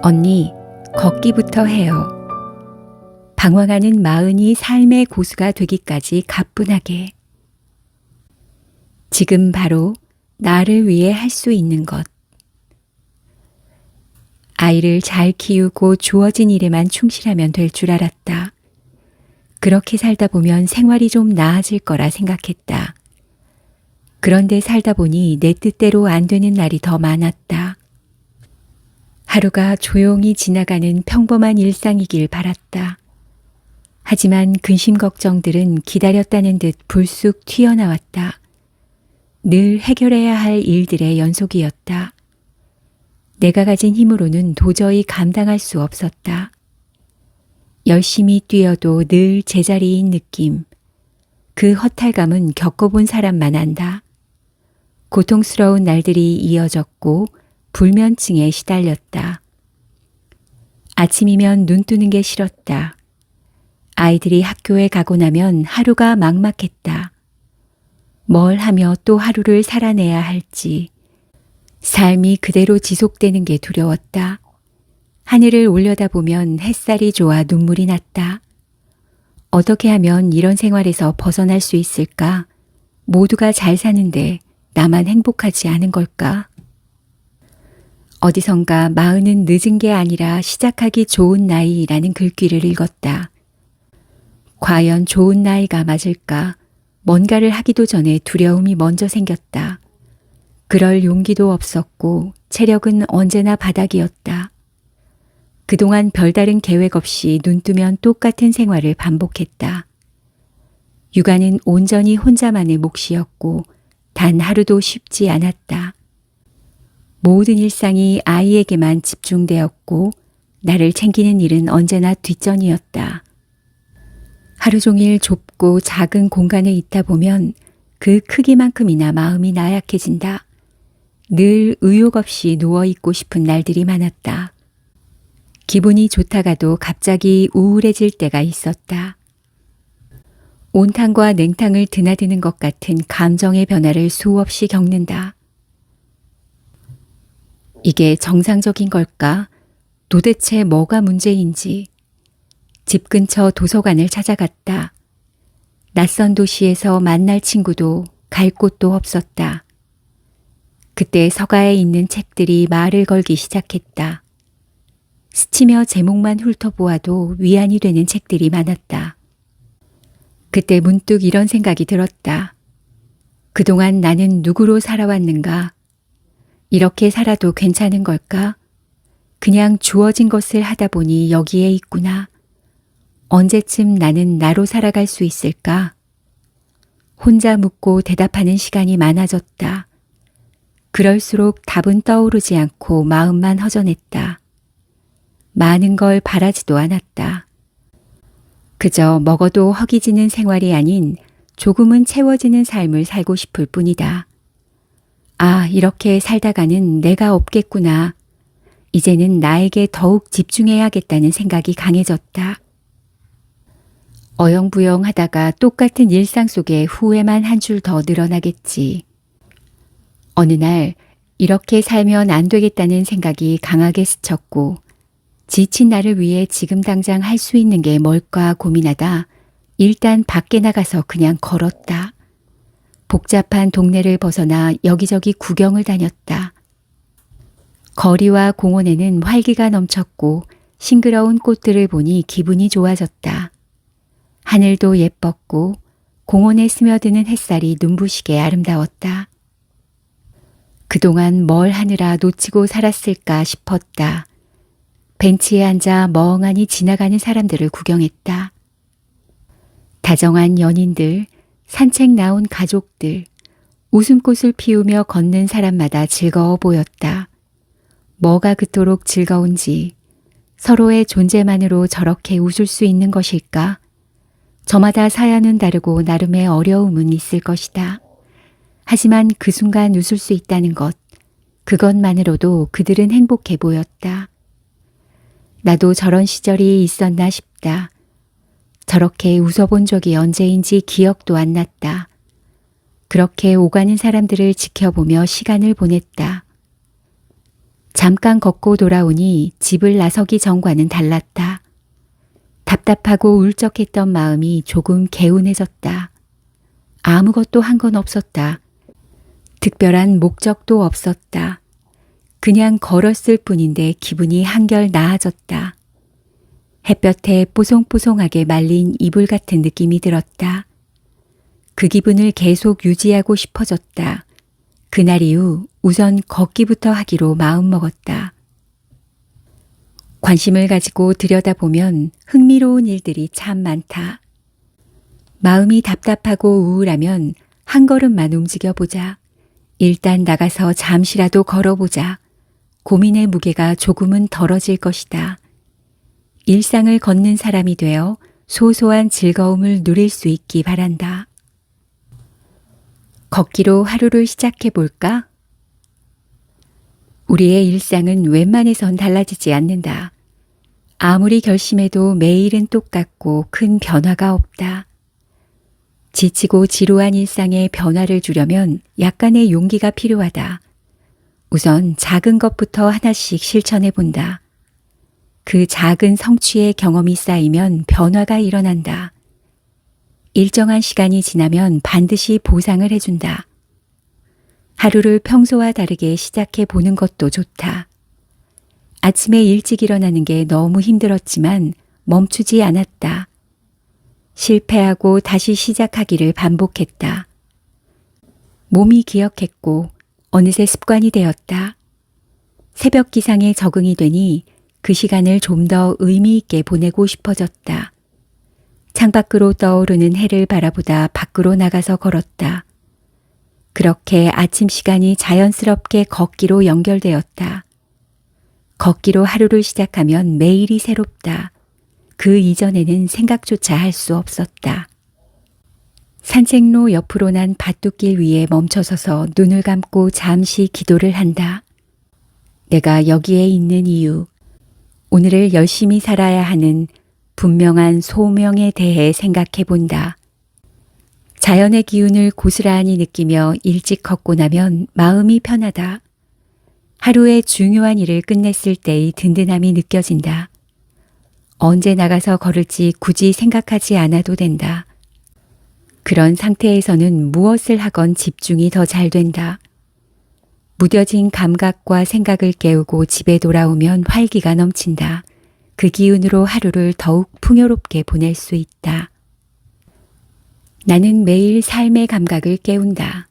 언니, 걷기부터 해요. 방황하는 마흔이 삶의 고수가 되기까지 가뿐하게. 지금 바로 나를 위해 할 수 있는 것. 아이를 잘 키우고 주어진 일에만 충실하면 될 줄 알았다. 그렇게 살다 보면 생활이 좀 나아질 거라 생각했다. 그런데 살다 보니 내 뜻대로 안 되는 날이 더 많았다. 하루가 조용히 지나가는 평범한 일상이길 바랐다. 하지만 근심 걱정들은 기다렸다는 듯 불쑥 튀어나왔다. 늘 해결해야 할 일들의 연속이었다. 내가 가진 힘으로는 도저히 감당할 수 없었다. 열심히 뛰어도 늘 제자리인 느낌. 그 허탈감은 겪어본 사람만 안다. 고통스러운 날들이 이어졌고 불면증에 시달렸다. 아침이면 눈 뜨는 게 싫었다. 아이들이 학교에 가고 나면 하루가 막막했다. 뭘 하며 또 하루를 살아내야 할지. 삶이 그대로 지속되는 게 두려웠다. 하늘을 올려다보면 햇살이 좋아 눈물이 났다. 어떻게 하면 이런 생활에서 벗어날 수 있을까? 모두가 잘 사는데 나만 행복하지 않은 걸까? 어디선가 마흔은 늦은 게 아니라 시작하기 좋은 나이라는 글귀를 읽었다. 과연 좋은 나이가 맞을까? 뭔가를 하기도 전에 두려움이 먼저 생겼다. 그럴 용기도 없었고 체력은 언제나 바닥이었다. 그동안 별다른 계획 없이 눈 뜨면 똑같은 생활을 반복했다. 육아는 온전히 혼자만의 몫이었고 단 하루도 쉽지 않았다. 모든 일상이 아이에게만 집중되었고 나를 챙기는 일은 언제나 뒷전이었다. 하루 종일 좁고 작은 공간에 있다 보면 그 크기만큼이나 마음이 나약해진다. 늘 의욕 없이 누워있고 싶은 날들이 많았다. 기분이 좋다가도 갑자기 우울해질 때가 있었다. 온탕과 냉탕을 드나드는 것 같은 감정의 변화를 수없이 겪는다. 이게 정상적인 걸까? 도대체 뭐가 문제인지. 집 근처 도서관을 찾아갔다. 낯선 도시에서 만날 친구도 갈 곳도 없었다. 그때 서가에 있는 책들이 말을 걸기 시작했다. 스치며 제목만 훑어보아도 위안이 되는 책들이 많았다. 그때 문득 이런 생각이 들었다. 그동안 나는 누구로 살아왔는가? 이렇게 살아도 괜찮은 걸까? 그냥 주어진 것을 하다 보니 여기에 있구나. 언제쯤 나는 나로 살아갈 수 있을까? 혼자 묻고 대답하는 시간이 많아졌다. 그럴수록 답은 떠오르지 않고 마음만 허전했다. 많은 걸 바라지도 않았다. 그저 먹어도 허기지는 생활이 아닌 조금은 채워지는 삶을 살고 싶을 뿐이다. 아, 이렇게 살다가는 내가 없겠구나. 이제는 나에게 더욱 집중해야겠다는 생각이 강해졌다. 어영부영 하다가 똑같은 일상 속에 후회만 한 줄 더 늘어나겠지. 어느 날 이렇게 살면 안 되겠다는 생각이 강하게 스쳤고 지친 나를 위해 지금 당장 할 수 있는 게 뭘까 고민하다 일단 밖에 나가서 그냥 걸었다. 복잡한 동네를 벗어나 여기저기 구경을 다녔다. 거리와 공원에는 활기가 넘쳤고 싱그러운 꽃들을 보니 기분이 좋아졌다. 하늘도 예뻤고 공원에 스며드는 햇살이 눈부시게 아름다웠다. 그동안 뭘 하느라 놓치고 살았을까 싶었다. 벤치에 앉아 멍하니 지나가는 사람들을 구경했다. 다정한 연인들, 산책 나온 가족들, 웃음꽃을 피우며 걷는 사람마다 즐거워 보였다. 뭐가 그토록 즐거운지, 서로의 존재만으로 저렇게 웃을 수 있는 것일까? 저마다 사연은 다르고 나름의 어려움은 있을 것이다. 하지만 그 순간 웃을 수 있다는 것, 그것만으로도 그들은 행복해 보였다. 나도 저런 시절이 있었나 싶다. 저렇게 웃어본 적이 언제인지 기억도 안 났다. 그렇게 오가는 사람들을 지켜보며 시간을 보냈다. 잠깐 걷고 돌아오니 집을 나서기 전과는 달랐다. 답답하고 울적했던 마음이 조금 개운해졌다. 아무것도 한 건 없었다. 특별한 목적도 없었다. 그냥 걸었을 뿐인데 기분이 한결 나아졌다. 햇볕에 뽀송뽀송하게 말린 이불 같은 느낌이 들었다. 그 기분을 계속 유지하고 싶어졌다. 그날 이후 우선 걷기부터 하기로 마음먹었다. 관심을 가지고 들여다보면 흥미로운 일들이 참 많다. 마음이 답답하고 우울하면 한 걸음만 움직여보자. 일단 나가서 잠시라도 걸어보자. 고민의 무게가 조금은 덜어질 것이다. 일상을 걷는 사람이 되어 소소한 즐거움을 누릴 수 있기 바란다. 걷기로 하루를 시작해 볼까? 우리의 일상은 웬만해선 달라지지 않는다. 아무리 결심해도 매일은 똑같고 큰 변화가 없다. 지치고 지루한 일상에 변화를 주려면 약간의 용기가 필요하다. 우선 작은 것부터 하나씩 실천해 본다. 그 작은 성취의 경험이 쌓이면 변화가 일어난다. 일정한 시간이 지나면 반드시 보상을 해준다. 하루를 평소와 다르게 시작해 보는 것도 좋다. 아침에 일찍 일어나는 게 너무 힘들었지만 멈추지 않았다. 실패하고 다시 시작하기를 반복했다. 몸이 기억했고 어느새 습관이 되었다. 새벽 기상에 적응이 되니 그 시간을 좀 더 의미 있게 보내고 싶어졌다. 창밖으로 떠오르는 해를 바라보다 밖으로 나가서 걸었다. 그렇게 아침 시간이 자연스럽게 걷기로 연결되었다. 걷기로 하루를 시작하면 매일이 새롭다. 그 이전에는 생각조차 할 수 없었다. 산책로 옆으로 난 밭둑길 위에 멈춰서서 눈을 감고 잠시 기도를 한다. 내가 여기에 있는 이유, 오늘을 열심히 살아야 하는 분명한 소명에 대해 생각해 본다. 자연의 기운을 고스란히 느끼며 일찍 걷고 나면 마음이 편하다. 하루의 중요한 일을 끝냈을 때의 든든함이 느껴진다. 언제 나가서 걸을지 굳이 생각하지 않아도 된다. 그런 상태에서는 무엇을 하건 집중이 더 잘 된다. 무뎌진 감각과 생각을 깨우고 집에 돌아오면 활기가 넘친다. 그 기운으로 하루를 더욱 풍요롭게 보낼 수 있다. 나는 매일 삶의 감각을 깨운다.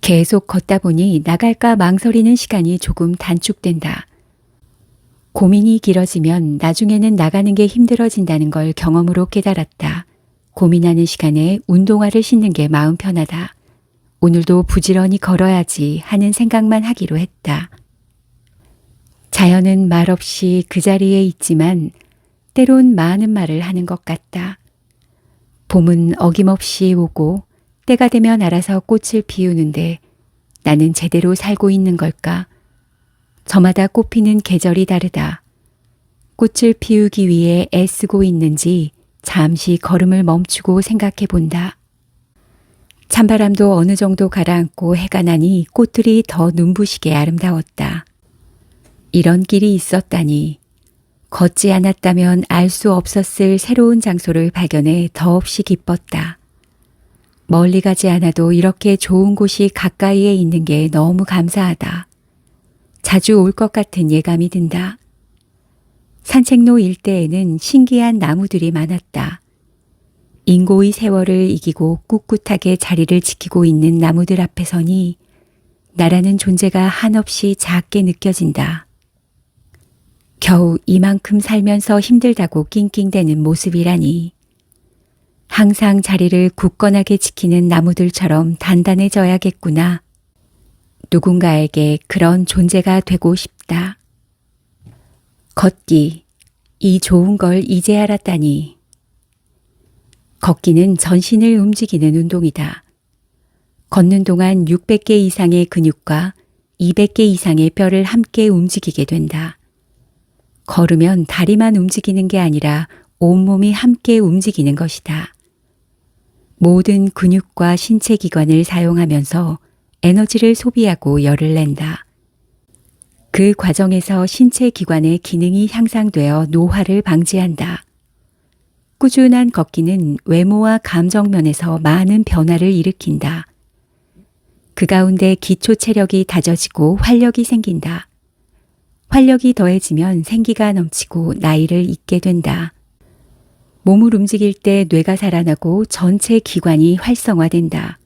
계속 걷다 보니 나갈까 망설이는 시간이 조금 단축된다. 고민이 길어지면 나중에는 나가는 게 힘들어진다는 걸 경험으로 깨달았다. 고민하는 시간에 운동화를 신는 게 마음 편하다. 오늘도 부지런히 걸어야지 하는 생각만 하기로 했다. 자연은 말없이 그 자리에 있지만 때론 많은 말을 하는 것 같다. 봄은 어김없이 오고 때가 되면 알아서 꽃을 피우는데 나는 제대로 살고 있는 걸까? 저마다 꽃피는 계절이 다르다. 꽃을 피우기 위해 애쓰고 있는지 잠시 걸음을 멈추고 생각해 본다. 찬바람도 어느 정도 가라앉고 해가 나니 꽃들이 더 눈부시게 아름다웠다. 이런 길이 있었다니. 걷지 않았다면 알 수 없었을 새로운 장소를 발견해 더없이 기뻤다. 멀리 가지 않아도 이렇게 좋은 곳이 가까이에 있는 게 너무 감사하다. 자주 올 것 같은 예감이 든다. 산책로 일대에는 신기한 나무들이 많았다. 인고의 세월을 이기고 꿋꿋하게 자리를 지키고 있는 나무들 앞에 서니 나라는 존재가 한없이 작게 느껴진다. 겨우 이만큼 살면서 힘들다고 낑낑대는 모습이라니. 항상 자리를 굳건하게 지키는 나무들처럼 단단해져야겠구나. 누군가에게 그런 존재가 되고 싶다. 걷기, 이 좋은 걸 이제 알았다니. 걷기는 전신을 움직이는 운동이다. 걷는 동안 600개 이상의 근육과 200개 이상의 뼈를 함께 움직이게 된다. 걸으면 다리만 움직이는 게 아니라 온몸이 함께 움직이는 것이다. 모든 근육과 신체 기관을 사용하면서 에너지를 소비하고 열을 낸다. 그 과정에서 신체 기관의 기능이 향상되어 노화를 방지한다. 꾸준한 걷기는 외모와 감정 면에서 많은 변화를 일으킨다. 그 가운데 기초 체력이 다져지고 활력이 생긴다. 활력이 더해지면 생기가 넘치고 나이를 잊게 된다. 몸을 움직일 때 뇌가 살아나고 전체 기관이 활성화된다.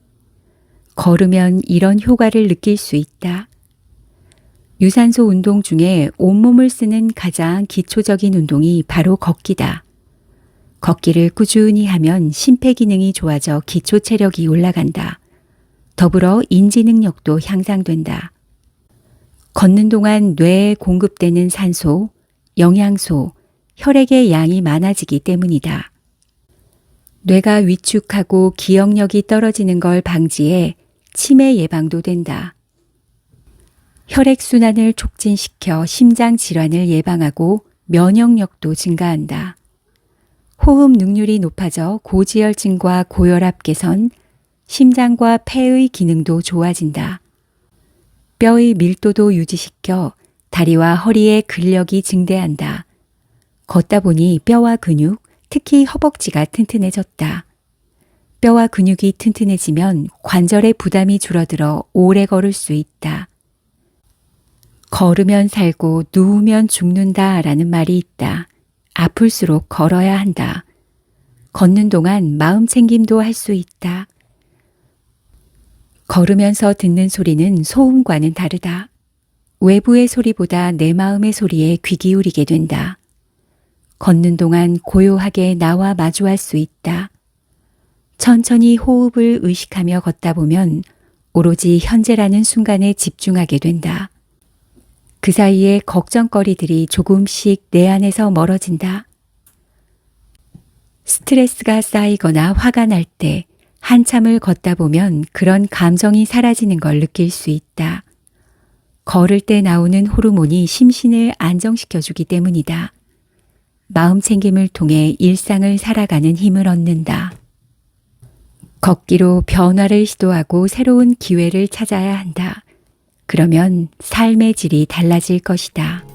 걸으면 이런 효과를 느낄 수 있다. 유산소 운동 중에 온몸을 쓰는 가장 기초적인 운동이 바로 걷기다. 걷기를 꾸준히 하면 심폐기능이 좋아져 기초 체력이 올라간다. 더불어 인지 능력도 향상된다. 걷는 동안 뇌에 공급되는 산소, 영양소, 혈액의 양이 많아지기 때문이다. 뇌가 위축하고 기억력이 떨어지는 걸 방지해 치매 예방도 된다. 혈액순환을 촉진시켜 심장 질환을 예방하고 면역력도 증가한다. 호흡 능률이 높아져 고지혈증과 고혈압 개선, 심장과 폐의 기능도 좋아진다. 뼈의 밀도도 유지시켜 다리와 허리의 근력이 증대한다. 걷다 보니 뼈와 근육, 특히 허벅지가 튼튼해졌다. 뼈와 근육이 튼튼해지면 관절의 부담이 줄어들어 오래 걸을 수 있다. 걸으면 살고 누우면 죽는다 라는 말이 있다. 아플수록 걸어야 한다. 걷는 동안 마음 챙김도 할 수 있다. 걸으면서 듣는 소리는 소음과는 다르다. 외부의 소리보다 내 마음의 소리에 귀 기울이게 된다. 걷는 동안 고요하게 나와 마주할 수 있다. 천천히 호흡을 의식하며 걷다 보면 오로지 현재라는 순간에 집중하게 된다. 그 사이에 걱정거리들이 조금씩 내 안에서 멀어진다. 스트레스가 쌓이거나 화가 날 때 한참을 걷다 보면 그런 감정이 사라지는 걸 느낄 수 있다. 걸을 때 나오는 호르몬이 심신을 안정시켜주기 때문이다. 마음 챙김을 통해 일상을 살아가는 힘을 얻는다. 걷기로 변화를 시도하고 새로운 기회를 찾아야 한다. 그러면 삶의 질이 달라질 것이다.